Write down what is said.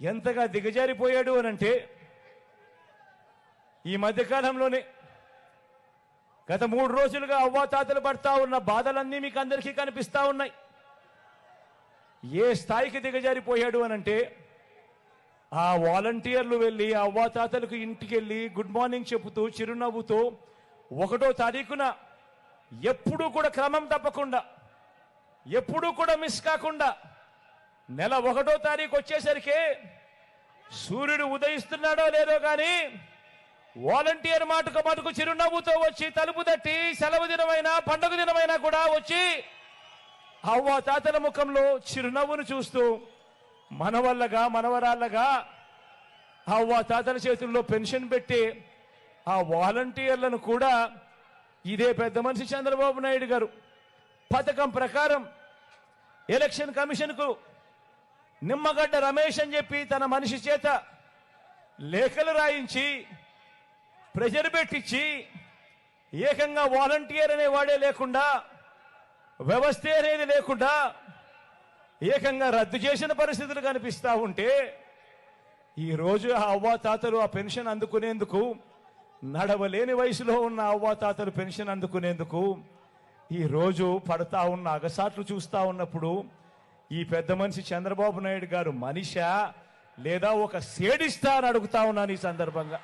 ఎంతగా దిగజారిపోయాడు అనంటే ఈ మధ్యకాలంలోనే గత 3 రోజులుగా అవ్వాతాతలు పడతా ఉన్న బాధలన్నీ మీకు అందరికీ కనిపిస్తా ఉన్నాయి. ఏ స్థాయికి దిగజారిపోయాడు అనంటే ఆ వాలంటీర్లు వెళ్ళి అవ్వాతాతలకు ఇంటికి వెళ్ళి గుడ్ మార్నింగ్ చెబుతూ చిరునవ్వుతో 1వ తారీఖున ఎప్పుడూ కూడా క్రమం తప్పకుండా ఎప్పుడూ కూడా మిస్ కాకుండా నెల 1వ తారీఖు వచ్చేసరికి సూర్యుడు ఉదయిస్తున్నాడో లేదో కానీ వాలంటీర్ మటుకు చిరునవ్వుతో వచ్చి తలుపు తట్టి సెలవు దినమైనా పండుగ దినమైనా కూడా వచ్చి అవ్వ తాతల ముఖంలో చిరునవ్వును చూస్తూ మనవల్లగా మనవరాళ్ళగా అవ్వ తాతల చేతుల్లో పెన్షన్ పెట్టి ఆ వాలంటీర్లను కూడా ఇదే పెద్ద మనిషి చంద్రబాబు నాయుడు గారు పథకం ప్రకారం ఎలక్షన్ కమిషన్కు నిమ్మగడ్డ రమేష్ అని చెప్పి తన మనిషి చేత లేఖలు రాయించి ప్రెజర్ పెట్టించి ఏకంగా వాలంటీర్ అనేవాడే లేకుండా వ్యవస్థ అనేది లేకుండా ఏకంగా రద్దు చేసిన పరిస్థితులు కనిపిస్తా ఉంటే ఈరోజు ఆ అవ్వాతాతలు ఆ పెన్షన్ అందుకునేందుకు నడవలేని వయసులో ఉన్న అవ్వాతాతలు పెన్షన్ అందుకునేందుకు ఈరోజు పడతా ఉన్న అగసాట్లు చూస్తా ఉన్నప్పుడు ఈ పెద్ద మనిషి చంద్రబాబు నాయుడు గారు మనిషా లేదా ఒక సేడిస్తా అని అడుగుతా ఉన్నాను ఈ సందర్భంగా.